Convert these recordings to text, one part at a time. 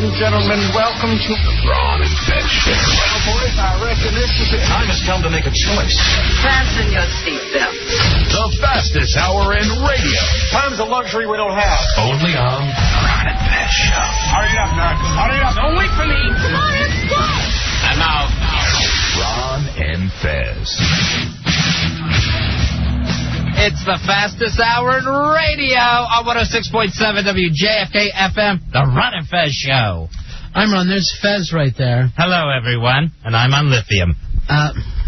and gentlemen, welcome to the Ron and Fez Show. Well, boys, I reckon this is the time has come to make a choice. Fasten your seatbelt. The fastest hour in radio. Time's a luxury we don't have. Only on the Ron and Fez Show. Hurry up, Nerd. Hurry up. Don't wait for me. Come on, let's go. And now, Ron and Fez. It's the fastest hour in radio on 106.7 WJFK-FM, the Ron and Fez Show. I'm Ron. There's Fez right there. Hello, everyone, and I'm on lithium.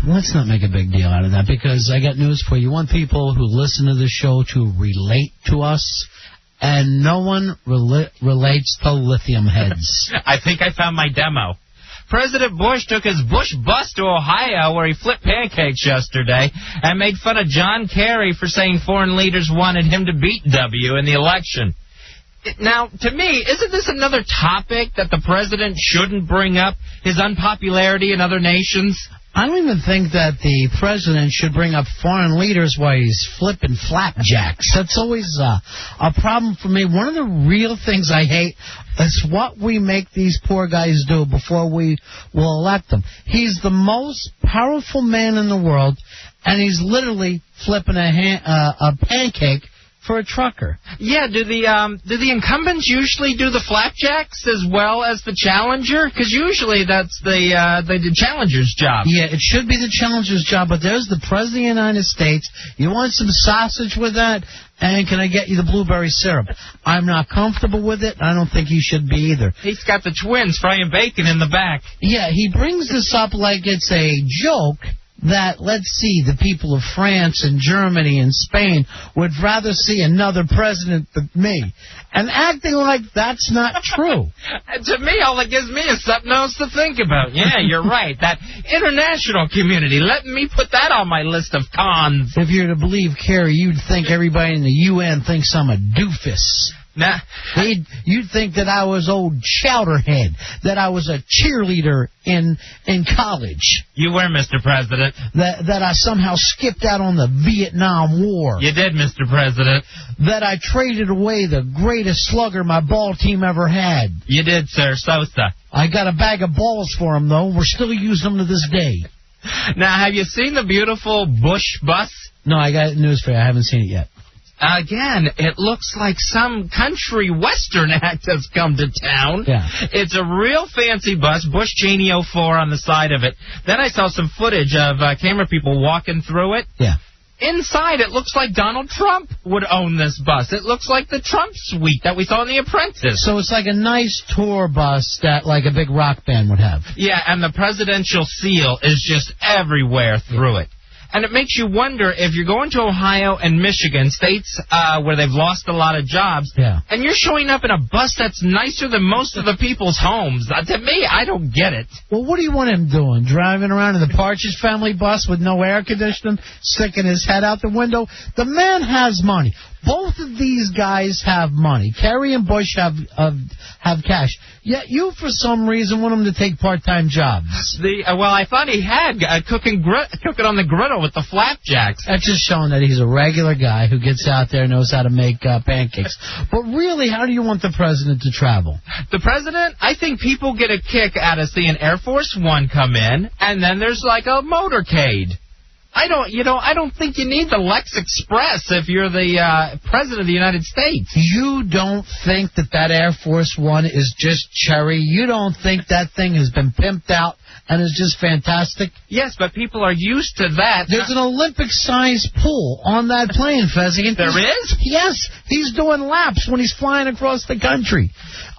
Let's not make a big deal out of that, because I got news for you. You want people who listen to the show to relate to us, and no one relates to lithium heads. I think I found my demo. President Bush took his Bush bus to Ohio, where he flipped pancakes yesterday, and made fun of John Kerry for saying foreign leaders wanted him to beat W in the election. Now, to me, isn't this another topic that the president shouldn't bring up, his unpopularity in other nations? I don't even think that the president should bring up foreign leaders while he's flipping flapjacks. That's always a problem for me. One of the real things I hate is what we make these poor guys do before we will elect them. He's the most powerful man in the world, and he's literally flipping a pancake for a trucker. Yeah, do the incumbents usually do the flapjacks as well as the challenger? Because usually that's the challenger's job. Yeah, it should be the challenger's job, but there's the President of the United States. You want some sausage with that? And can I get you the blueberry syrup? I'm not comfortable with it. I don't think he should be either. He's got the twins frying bacon in the back. Yeah, he brings this up like it's a joke that, let's see, the people of France and Germany and Spain would rather see another president than me. And acting like that's not true. To me, all it gives me is something else to think about. Yeah, you're right. That international community, let me put that on my list of cons. If you're to believe Kerry, you'd think everybody in the UN thinks I'm a doofus. Nah. You'd think that I was old Chowderhead, that I was a cheerleader in college. You were, Mr. President. That I somehow skipped out on the Vietnam War. You did, Mr. President. That I traded away the greatest slugger my ball team ever had. You did, sir. Sosa. I got a bag of balls for him, though. We're still using them to this day. Now, have you seen the beautiful Bush bus? No, I got news for you. I haven't seen it yet. Again, it looks like some country western act has come to town. Yeah. It's a real fancy bus, Bush Cheney 04 on the side of it. Then I saw some footage of camera people walking through it. Yeah. Inside, it looks like Donald Trump would own this bus. It looks like the Trump suite that we saw in The Apprentice. So it's like a nice tour bus that like a big rock band would have. Yeah, and the presidential seal is just everywhere through it. And it makes you wonder if you're going to Ohio and Michigan, states where they've lost a lot of jobs, and you're showing up in a bus that's nicer than most of the people's homes. To me, I don't get it. Well, what do you want him doing? Driving around in the Partridge Family bus with no air conditioning, sticking his head out the window? The man has money. Both of these guys have money. Kerry and Bush have cash. Yet you, for some reason, want him to take part-time jobs. Well, I thought he had cooking on the griddle with the flapjacks. That's just showing that he's a regular guy who gets out there and knows how to make pancakes. But really, how do you want the president to travel? The president? I think people get a kick out of seeing Air Force One come in, and then there's like a motorcade. I don't think you need the Lex Express if you're the president of the United States. You don't think that Air Force One is just cherry? You don't think that thing has been pimped out and is just fantastic? Yes, but people are used to that. There's an Olympic-sized pool on that plane, Fezzi. There is? Yes. He's doing laps when he's flying across the country.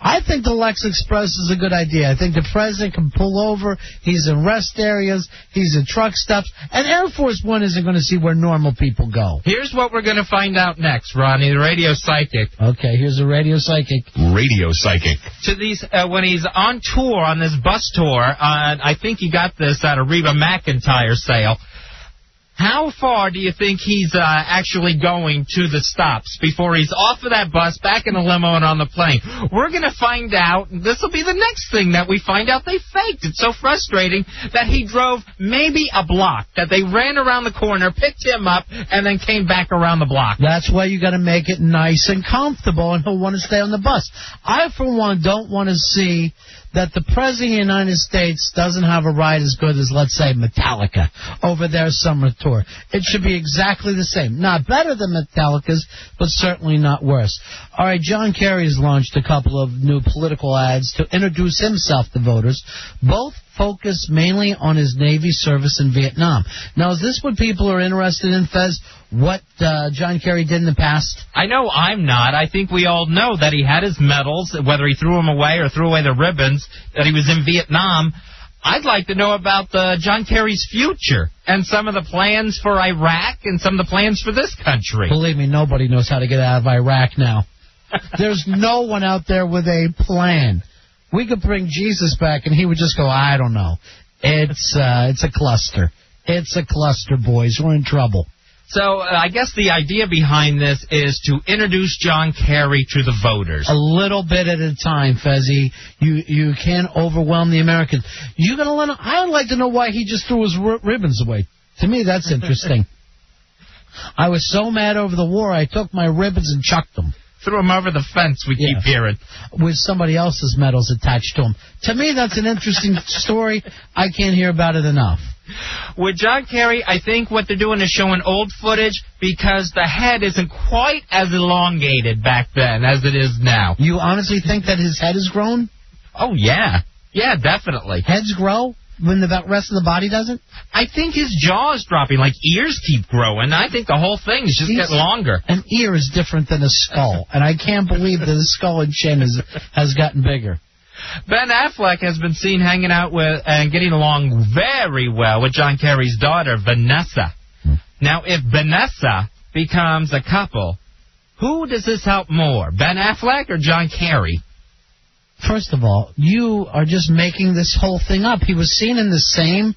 I think the Lex Express is a good idea. I think the president can pull over. He's in rest areas. He's in truck stops. And Air Force One isn't going to see where normal people go. Here's what we're going to find out next, Ronnie, the radio psychic. Okay, here's a radio psychic. Radio psychic. To these, when he's on tour, on this bus tour, I think he got this at a Reba McEntire sale. How far do you think he's actually going to the stops before he's off of that bus, back in the limo, and on the plane? We're going to find out. This will be the next thing that we find out they faked. It's so frustrating that he drove maybe a block, that they ran around the corner, picked him up, and then came back around the block. That's why you got to make it nice and comfortable, and he'll want to stay on the bus. I, for one, don't want to see that the President of the United States doesn't have a ride as good as, let's say, Metallica over their summer tour. It should be exactly the same. Not better than Metallica's, but certainly not worse. All right, John Kerry has launched a couple of new political ads to introduce himself to voters. Both focus mainly on his Navy service in Vietnam. Now, is this what people are interested in, Fez? What John Kerry did in the past? I know I'm not. I think we all know that he had his medals, whether he threw them away or threw away the ribbons, that he was in Vietnam. I'd like to know about John Kerry's future and some of the plans for Iraq and some of the plans for this country. Believe me, nobody knows how to get out of Iraq now. There's no one out there with a plan. We could bring Jesus back, and he would just go, I don't know. It's a cluster. It's a cluster, boys. We're in trouble. So I guess the idea behind this is to introduce John Kerry to the voters. A little bit at a time, Fezzy. You can't overwhelm the Americans. You gonna let him? I'd like to know why he just threw his ribbons away. To me, that's interesting. I was so mad over the war, I took my ribbons and chucked them. Threw them over the fence, we keep hearing. With somebody else's medals attached to them. To me, that's an interesting story. I can't hear about it enough. With John Kerry, I think what they're doing is showing old footage because the head isn't quite as elongated back then as it is now. You honestly think that his head has grown? Oh, yeah. Yeah, definitely. Heads grow when the rest of the body doesn't? I think his jaw is dropping, like ears keep growing. I think the whole thing is just getting longer. An ear is different than a skull, and I can't believe that his skull and chin has gotten bigger. Ben Affleck has been seen hanging out with and getting along very well with John Kerry's daughter, Vanessa. Now, if Vanessa becomes a couple, who does this help more, Ben Affleck or John Kerry? First of all, you are just making this whole thing up. He was seen in the same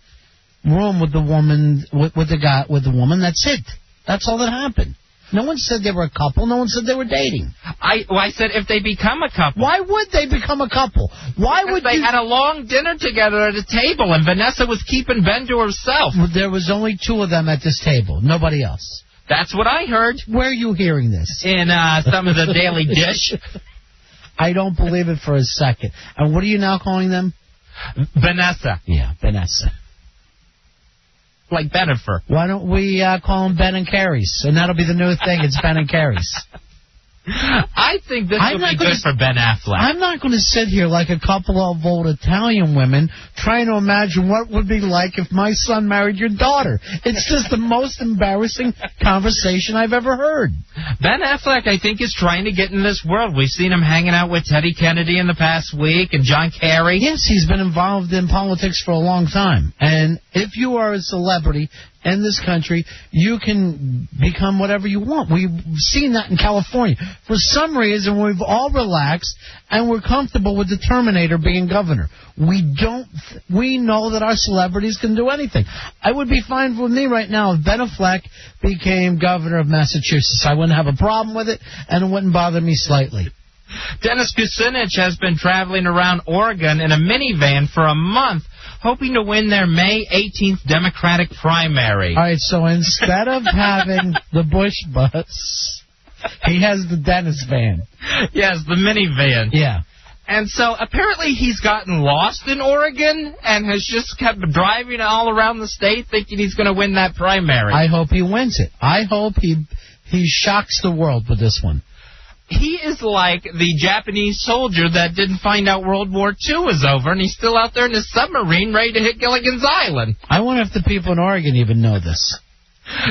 room with the woman, with the woman. That's it. That's all that happened. No one said they were a couple. No one said they were dating. I said if they become a couple. Why would they become a couple? Because they had a long dinner together at a table, and Vanessa was keeping Ben to herself. There was only two of them at this table. Nobody else. That's what I heard. Where are you hearing this? In some of the Daily Dish. I don't believe it for a second. And what are you now calling them? Vanessa. Yeah, Vanessa. Like Bennifer. Why don't we call them Ben and Kerry's? And that'll be the new thing. It's Ben and Kerry's. I think this would be good for Ben Affleck. I'm not going to sit here like a couple of old Italian women trying to imagine what it would be like if my son married your daughter. It's just the most embarrassing conversation I've ever heard. Ben Affleck, I think, is trying to get in this world. We've seen him hanging out with Teddy Kennedy in the past week and John Kerry. Yes, he's been involved in politics for a long time. And if you are a celebrity in this country, you can become whatever you want. We've seen that in California. For some reason, we've all relaxed, and we're comfortable with the Terminator being governor. We know that our celebrities can do anything. I would be fine with me right now if Ben Affleck became governor of Massachusetts. I wouldn't have a problem with it, and it wouldn't bother me slightly. Dennis Kucinich has been traveling around Oregon in a minivan for a month, hoping to win their May 18th Democratic primary. All right, so instead of having the Bush bus, he has the Dennis van. Yes, the minivan. Yeah. And so apparently he's gotten lost in Oregon and has just kept driving all around the state thinking he's going to win that primary. I hope he wins it. I hope he shocks the world with this one. He is like the Japanese soldier that didn't find out World War II was over, and he's still out there in his submarine ready to hit Gilligan's Island. I wonder if the people in Oregon even know this.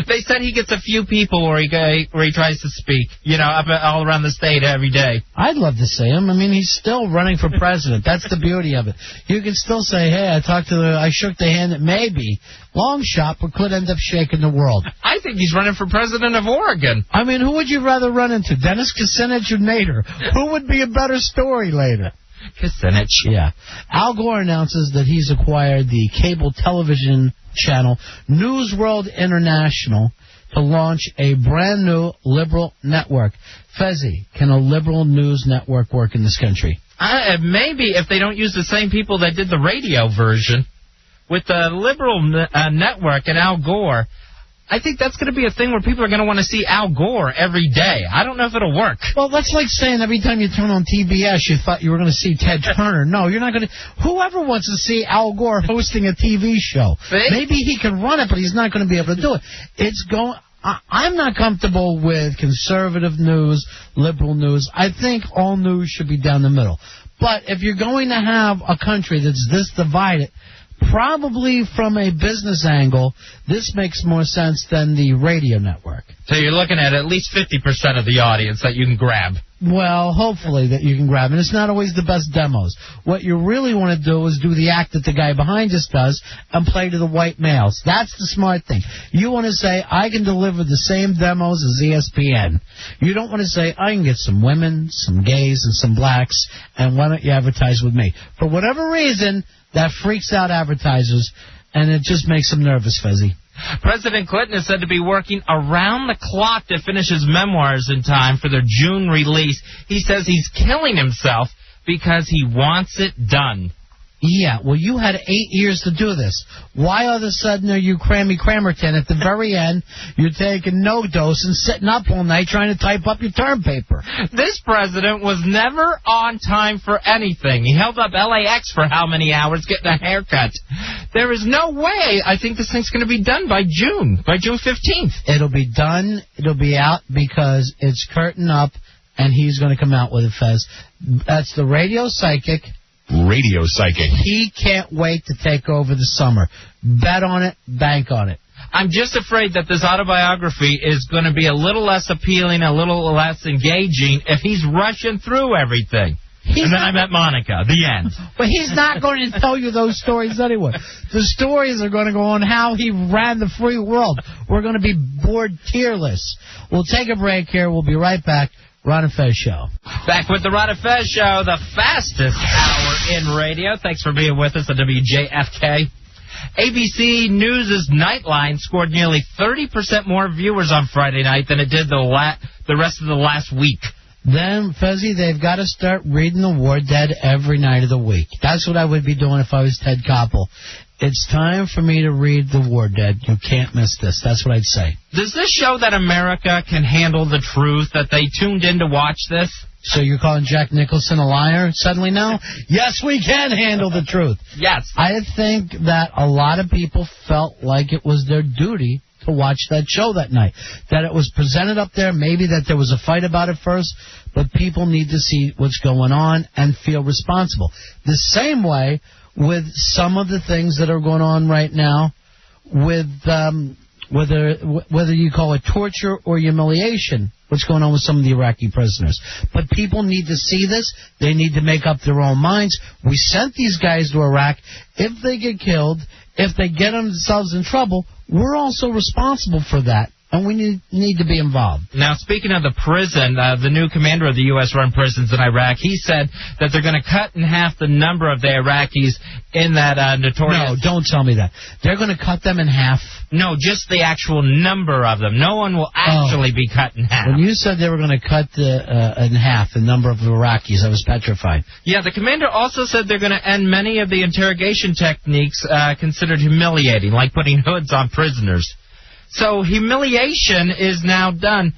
They said he gets a few people where he tries to speak, up all around the state every day. I'd love to see him. I mean, he's still running for president. That's the beauty of it. You can still say, hey, I shook the hand that maybe, long shot, but could end up shaking the world. I think he's running for president of Oregon. I mean, who would you rather run into, Dennis Kucinich or Nader? Who would be a better story later? Kucinich. Yeah. Al Gore announces that he's acquired the cable television channel News World International to launch a brand new liberal network. Fezzi, can a liberal news network work in this country? Maybe if they don't use the same people that did the radio version. With the liberal network and Al Gore, I think that's going to be a thing where people are going to want to see Al Gore every day. I don't know if it'll work. Well, that's like saying every time you turn on TBS, you thought you were going to see Ted Turner. No, you're not going to. Whoever wants to see Al Gore hosting a TV show, see? Maybe he can run it, but he's not going to be able to do it. It's going. I'm not comfortable with conservative news, liberal news. I think all news should be down the middle. But if you're going to have a country that's this divided, probably from a business angle, this makes more sense than the radio network. So you're looking at least 50% of the audience that you can grab. Well, hopefully that you can grab. And it's not always the best demos. What you really want to do is do the act that the guy behind us does and play to the white males. That's the smart thing. You want to say, I can deliver the same demos as ESPN. You don't want to say, I can get some women, some gays, and some blacks, and why don't you advertise with me? For whatever reason, that freaks out advertisers, and it just makes them nervous, Fezzi. President Clinton is said to be working around the clock to finish his memoirs in time for their June release. He says he's killing himself because he wants it done. Yeah, well, you had 8 years to do this. Why all of a sudden are you crammy Crammerton at the very end? You're taking no dose and sitting up all night trying to type up your term paper. This president was never on time for anything. He held up LAX for how many hours getting a haircut? There is no way I think this thing's going to be done by June 15th. It'll be done. It'll be out because it's curtain up, and he's going to come out with it, Fez. That's the radio psychic. Radio psychic. He can't wait to take over the summer. Bet on it, bank on it. I'm just afraid that this autobiography is going to be a little less appealing, a little less engaging if he's rushing through everything. And then I met Monica. The end. But he's not going to tell you those stories anyway. The stories are going to go on how he ran the free world. We're going to be bored tearless. We'll take a break here. We'll be right back. Ron and Fez Show. Back with the Ron and Fez Show, the fastest hour in radio. Thanks for being with us at WJFK. ABC News' Nightline scored nearly 30% more viewers on Friday night than it did the rest of the last week. Then, Fezzi, they've got to start reading the War Dead every night of the week. That's what I would be doing if I was Ted Koppel. It's time for me to read the War Dead. You can't miss this. That's what I'd say. Does this show that America can handle the truth, that they tuned in to watch this? So you're calling Jack Nicholson a liar suddenly now? Yes, we can handle the truth. Yes. I think that a lot of people felt like it was their duty to watch that show that night. That it was presented up there, maybe that there was a fight about it first, but people need to see what's going on and feel responsible. The same way with some of the things that are going on right now with whether you call it torture or humiliation, what's going on with some of the Iraqi prisoners. But people need to see this. They need to make up their own minds. We sent these guys to Iraq. If they get killed, if they get themselves in trouble, we're also responsible for that. And we need to be involved. Now, speaking of the prison, the new commander of the U.S.-run prisons in Iraq, he said that they're going to cut in half the number of the Iraqis in that notorious... No, don't tell me that. They're going to cut them in half? No, just the actual number of them. No one will actually be cut in half. When you said they were going to cut in half the number of Iraqis, I was petrified. Yeah, the commander also said they're going to end many of the interrogation techniques considered humiliating, like putting hoods on prisoners. So humiliation is now done.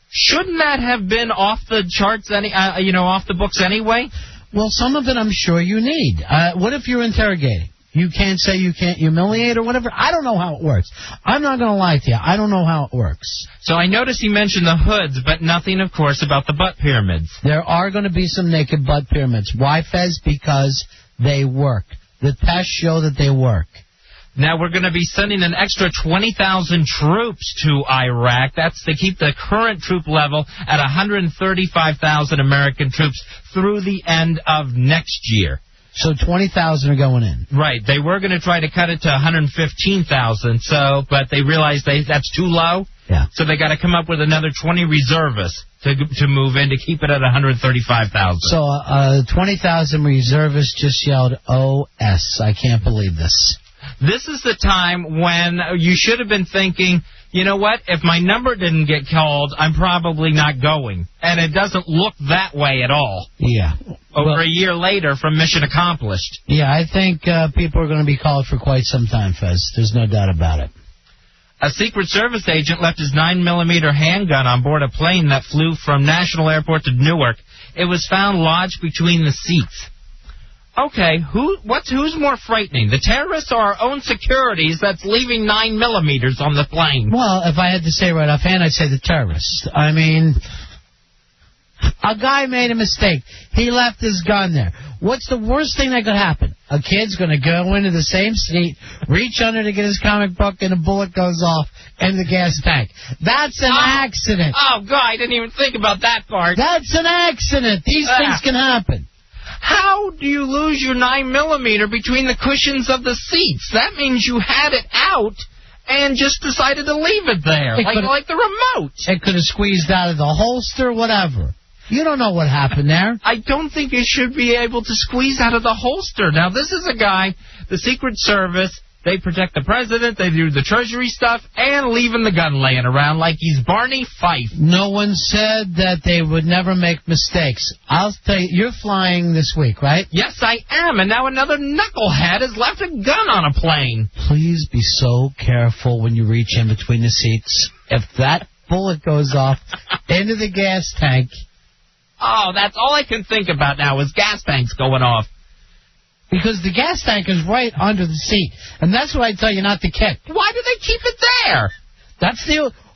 Shouldn't that have been off the charts, off the books anyway? Well, some of it I'm sure you need. What if you're interrogating? You can't say you can't humiliate or whatever. I don't know how it works. I'm not going to lie to you. I don't know how it works. So I noticed he mentioned the hoods, but nothing, of course, about the butt pyramids. There are going to be some naked butt pyramids. Why, Fez? Because they work. The tests show that they work. Now, we're going to be sending an extra 20,000 troops to Iraq. That's to keep the current troop level at 135,000 American troops through the end of next year. So 20,000 are going in. Right. They were going to try to cut it to 115,000, but they realized that's too low. Yeah. So they got to come up with another 20 reservists to move in to keep it at 135,000. So 20,000 reservists just yelled OS. I can't believe this. This is the time when you should have been thinking, you know what, if my number didn't get called, I'm probably not going. And it doesn't look that way at all. Yeah. Over a year later from mission accomplished. Yeah, I think people are going to be called for quite some time, Fez. There's no doubt about it. A Secret Service agent left his 9mm handgun on board a plane that flew from National Airport to Newark. It was found lodged between the seats. Okay, who's more frightening, the terrorists or our own securities that's leaving 9mm on the plane? Well, if I had to say right offhand, I'd say the terrorists. I mean, a guy made a mistake. He left his gun there. What's the worst thing that could happen? A kid's going to go into the same seat, reach under to get his comic book, and a bullet goes off in the gas tank. That's an accident. Oh, God, I didn't even think about that part. That's an accident. These things can happen. How do you lose your 9mm between the cushions of the seats? That means you had it out and just decided to leave it there, like the remote. It could have squeezed out of the holster, whatever. You don't know what happened there. I don't think it should be able to squeeze out of the holster. Now, this is a guy, the Secret Service, they protect the president, they do the Treasury stuff, and leaving the gun laying around like he's Barney Fife. No one said that they would never make mistakes. I'll tell you, you're flying this week, right? Yes, I am, and now another knucklehead has left a gun on a plane. Please be so careful when you reach in between the seats. If that bullet goes off into the gas tank... Oh, that's all I can think about now is gas tanks going off. Because the gas tank is right under the seat. And that's what I tell you not to kick. Why do they keep it there?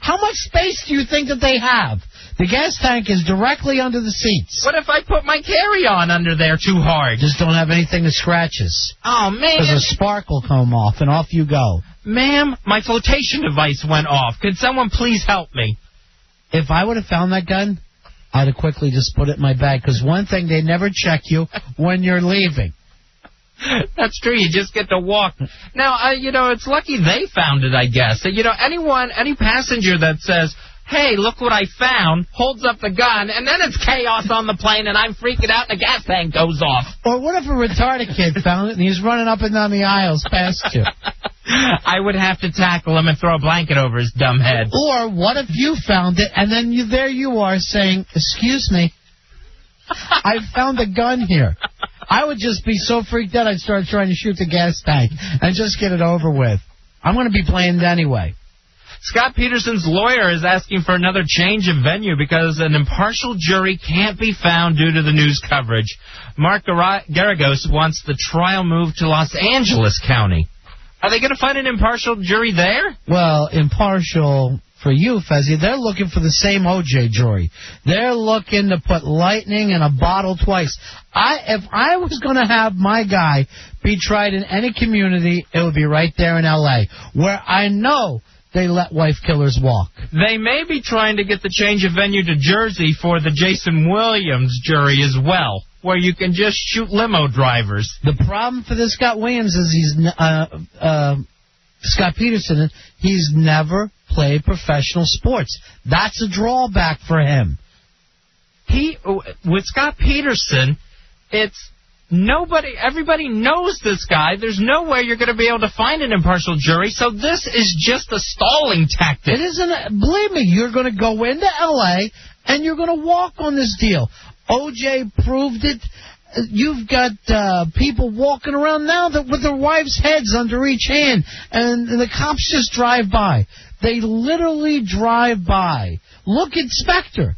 How much space do you think that they have? The gas tank is directly under the seats. What if I put my carry-on under there too hard? Just don't have anything that scratches. Oh, man. Because a spark will come off, and off you go. Ma'am, my flotation device went off. Could someone please help me? If I would have found that gun, I'd have quickly just put it in my bag. Because one thing, they never check you when you're leaving. That's true. You just get to walk. Now, it's lucky they found it, I guess. Any passenger that says, hey, look what I found, holds up the gun, and then it's chaos on the plane, and I'm freaking out, and the gas tank goes off. Or what if a retarded kid found it, and he's running up and down the aisles past you? I would have to tackle him and throw a blanket over his dumb head. Or what if you found it, and then there you are saying, excuse me, I found a gun here. I would just be so freaked out I'd start trying to shoot the gas tank and just get it over with. I'm going to be blamed anyway. Scott Peterson's lawyer is asking for another change of venue because an impartial jury can't be found due to the news coverage. Mark Garagos wants the trial moved to Los Angeles County. Are they going to find an impartial jury there? Well, impartial for you, Fezzi, they're looking for the same O.J. jury. They're looking to put lightning in a bottle twice. If I was going to have my guy be tried in any community, it would be right there in L.A., where I know they let wife killers walk. They may be trying to get the change of venue to Jersey for the Jason Williams jury as well, where you can just shoot limo drivers. The problem for this Scott Williams is Scott Peterson, he's never played professional sports. That's a drawback for him. With Scott Peterson, everybody knows this guy. There's no way you're going to be able to find an impartial jury, so this is just a stalling tactic. It isn't. Believe me, you're going to go into L.A., and you're going to walk on this deal. O.J. proved it. You've got people walking around now with their wives' heads under each hand, and the cops just drive by. They literally drive by. Look at Spector.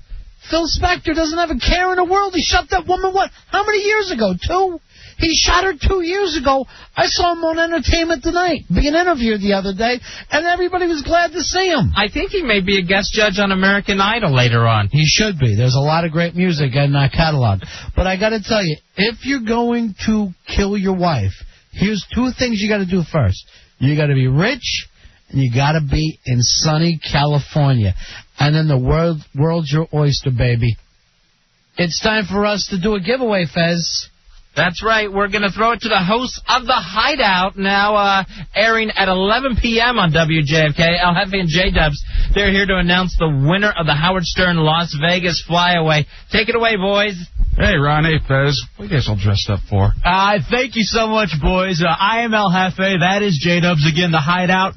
Phil Spector doesn't have a care in the world. He shot that woman, how many years ago? 2? He shot her 2 years ago. I saw him on Entertainment Tonight being interviewed the other day, and everybody was glad to see him. I think he may be a guest judge on American Idol later on. He should be. There's a lot of great music in that catalog. But I got to tell you, if you're going to kill your wife, here's 2 things you got to do first. You got to be rich, and you got to be in sunny California. And then the world's your oyster, baby. It's time for us to do a giveaway, Fez. That's right. We're going to throw it to the hosts of The Hideout, now airing at 11 p.m. on WJFK. El Jefe and J-Dubs, they're here to announce the winner of the Howard Stern Las Vegas Flyaway. Take it away, boys. Hey, Ron. Hey, Fez. What are you guys all dressed up for? Thank you so much, boys. I am El Jefe. That is J-Dubs again, The Hideout.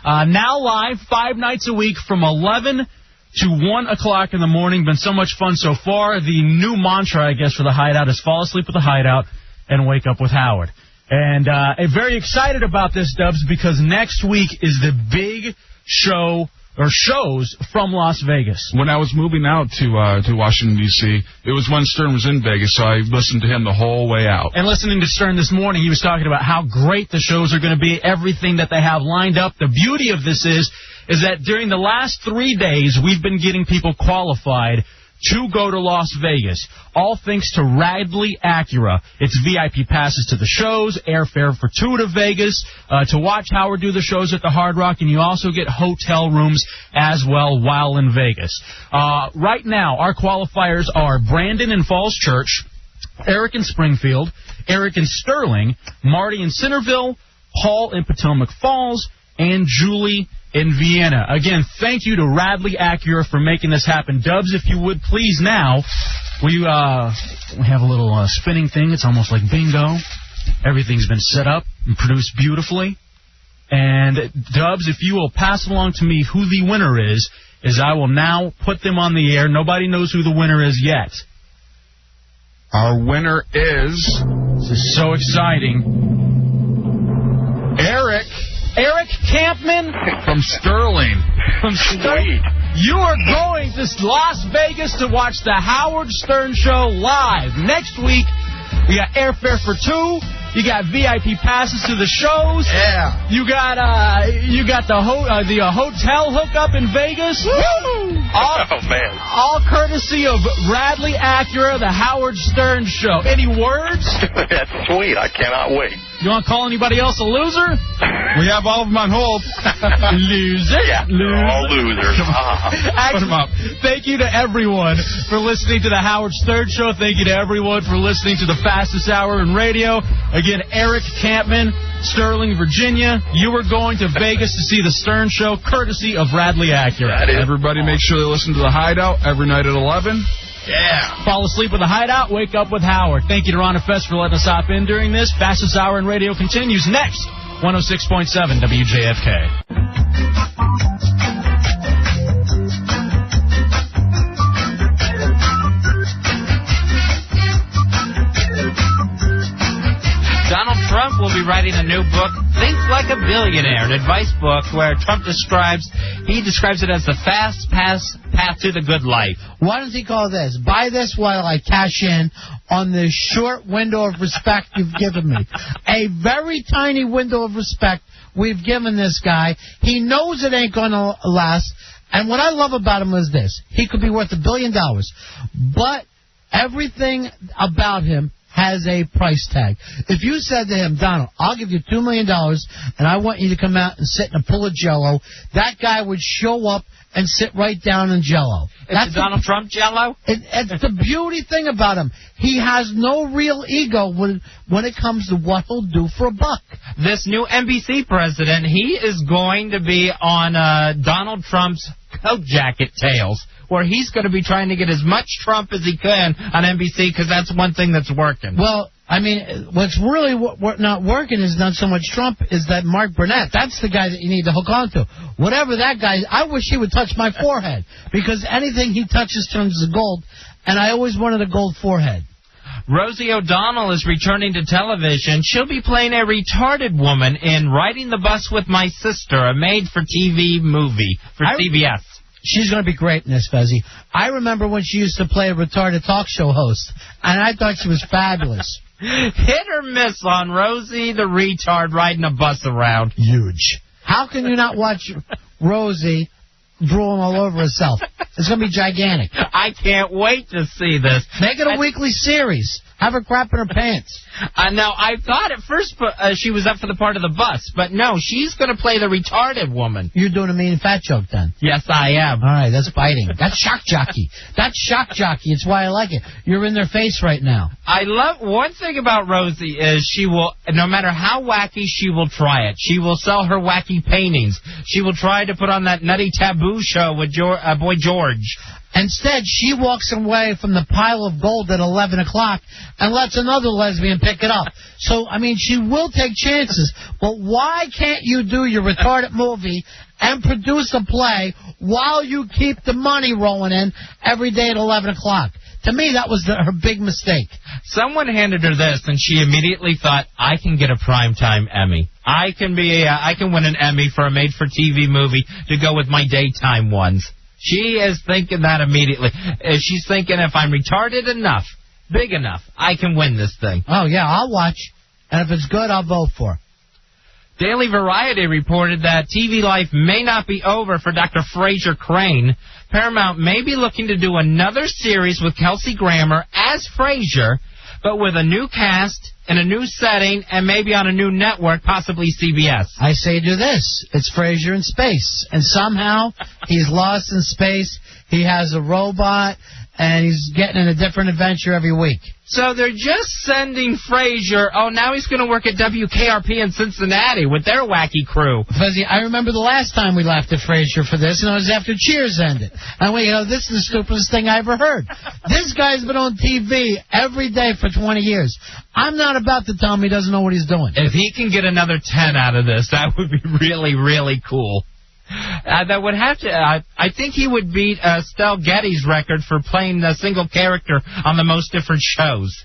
Now live 5 nights a week from 11 to 1 o'clock in the morning. Been so much fun so far. The new mantra, I guess, for The Hideout is fall asleep with The Hideout and wake up with Howard. And I'm very excited about this, Dubs, because next week is the big show or shows from Las Vegas. When I was moving out to Washington, D.C., it was when Stern was in Vegas, so I listened to him the whole way out. And listening to Stern this morning, he was talking about how great the shows are going to be, everything that they have lined up. The beauty of this is that during the last 3 days, we've been getting people qualified to go to Las Vegas, all thanks to Radley Acura. It's VIP passes to the shows, airfare for 2 to Vegas, to watch Howard do the shows at the Hard Rock, and you also get hotel rooms as well while in Vegas. Right now, our qualifiers are Brandon in Falls Church, Eric in Springfield, Eric in Sterling, Marty in Centerville, Paul in Potomac Falls, and Julie in Vienna. Again, thank you to Radley Acura for making this happen. Dubs, if you would please now, we have a little spinning thing. It's almost like bingo. Everything's been set up and produced beautifully. And Dubs, if you will pass along to me who the winner is I will now put them on the air. Nobody knows who the winner is yet. Our winner is... This is so exciting. Eric Campman from Sterling. Sweet. You are going to Las Vegas to watch the Howard Stern Show live. Next week, we got airfare for 2. You got VIP passes to the shows. Yeah. You got the hotel hookup in Vegas. Woo! All courtesy of Radley Acura, the Howard Stern Show. Any words? That's sweet. I cannot wait. You want to call anybody else a loser? We have all of them on hold. Loser. Yeah, they're all losers. Actually, thank you to everyone for listening to the Howard Stern Show. Thank you to everyone for listening to the fastest hour in radio. Again, Eric Campman, Sterling, Virginia. You are going to Vegas to see the Stern Show, courtesy of Radley Acura. Everybody make sure they listen to The Hideout every night at 11. Yeah. Fall asleep with The Hideout, wake up with Howard. Thank you to Ron and Fez for letting us hop in during this. Fastest hour in radio continues next. 106.7 WJFK. Donald Trump will be writing a new book, Think Like a Billionaire, an advice book where Trump describes it as the fast path to the good life. Why does he call this? Buy this while I cash in on the short window of respect you've given me. A very tiny window of respect we've given this guy. He knows it ain't going to last. And what I love about him is this. He could be worth $1 billion. But everything about him has a price tag. If you said to him, Donald, I'll give you $2 million and I want you to come out and sit in a pool of Jell-O, that guy would show up and sit right down in Jell-O. That's Donald Trump Jell-O? It's the beauty thing about him. He has no real ego when it comes to what he'll do for a buck. This new NBC president, he is going to be on Donald Trump's coat jacket tales, where he's going to be trying to get as much Trump as he can on NBC, because that's one thing that's working. Well, I mean, what's really not working is not so much Trump, is that Mark Burnett. That's the guy that you need to hook on to. Whatever that guy, I wish he would touch my forehead, because anything he touches turns to gold, and I always wanted a gold forehead. Rosie O'Donnell is returning to television. She'll be playing a retarded woman in Riding the Bus with My Sister, a made-for-TV movie for CBS. She's going to be great in this, Fezzy. I remember when she used to play a retarded talk show host, and I thought she was fabulous. Hit or miss on Rosie the retard riding a bus around. Huge. How can you not watch Rosie drooling all over herself? It's going to be gigantic. I can't wait to see this. Make it a weekly series. Have her crap in her pants. Now, I thought at first she was up for the part of the bus, but no, she's going to play the retarded woman. You're doing a mean fat joke then? Yes, I am. All right, that's biting. That's shock jockey. That's shock jockey. It's why I like it. You're in their face right now. I love one thing about Rosie is she will, no matter how wacky, she will try it. She will sell her wacky paintings. She will try to put on that nutty taboo show with Boy George. Instead, she walks away from the pile of gold at 11 o'clock and lets another lesbian pick it up. So, I mean, she will take chances. But why can't you do your retarded movie and produce a play while you keep the money rolling in every day at 11 o'clock? To me, that was her big mistake. Someone handed her this, and she immediately thought, I can get a primetime Emmy. I can win an Emmy for a made-for-TV movie to go with my daytime ones. She is thinking that immediately. She's thinking if I'm retarded enough, big enough, I can win this thing. Oh, yeah, I'll watch. And if it's good, I'll vote for it. Daily Variety reported that TV life may not be over for Dr. Fraser Crane. Paramount may be looking to do another series with Kelsey Grammer as Fraser, but with a new cast, in a new setting, and maybe on a new network, possibly CBS. I say do this. It's Frasier in space. And somehow he's lost in space. He has a robot, and he's getting in a different adventure every week. So they're just sending Frasier. Oh, now he's going to work at WKRP in Cincinnati with their wacky crew. Fuzzy, I remember the last time we laughed at Frasier for this, and it was after Cheers ended. And we go, this is the stupidest thing I ever heard. This guy's been on TV every day for 20 years. I'm not about to tell him he doesn't know what he's doing. If he can get another 10 out of this, that would be really, really cool. That would have to. I think he would beat Stell Getty's record for playing a single character on the most different shows,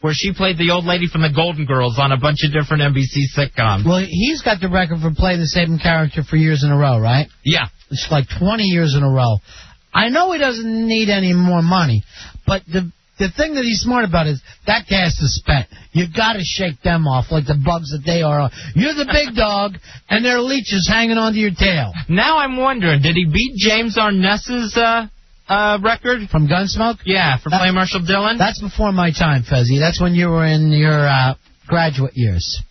where she played the old lady from the Golden Girls on a bunch of different NBC sitcoms. Well, he's got the record for playing the same character for years in a row, right? Yeah. It's like 20 years in a row. I know he doesn't need any more money, but the thing that he's smart about is that cast is spent. You got to shake them off like the bugs that they are. You're the big dog, and there are leeches hanging onto your tail. Now I'm wondering, did he beat James Arness's record? From Gunsmoke? Yeah, for playing Marshall Dillon? That's before my time, Fezzy. That's when you were in your graduate years.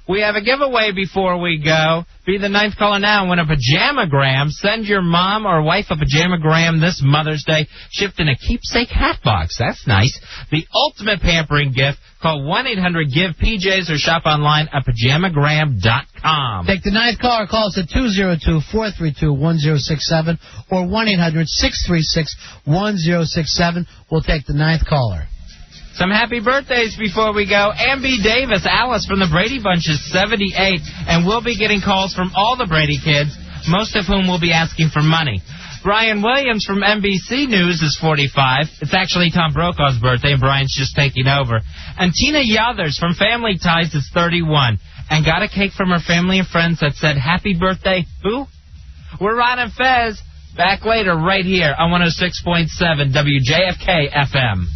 We have a giveaway before we go. Be the 9th caller now and win a pajamagram. Send your mom or wife a pajamagram this Mother's Day, shipped in a keepsake hat box. That's nice. The ultimate pampering gift. Call 1-800-GIVE-PJs or shop online at pajamagram.com. Take the 9th caller. Call us at 202-432-1067 or 1-800-636-1067. We'll take the 9th caller. Some happy birthdays before we go. Ambi Davis, Alice from the Brady Bunch is 78, and we'll be getting calls from all the Brady kids, most of whom will be asking for money. Brian Williams from NBC News is 45. It's actually Tom Brokaw's birthday, and Brian's just taking over. And Tina Yothers from Family Ties is 31, and got a cake from her family and friends that said, happy birthday, who? We're Ron and Fez. Back later right here on 106.7 WJFK-FM.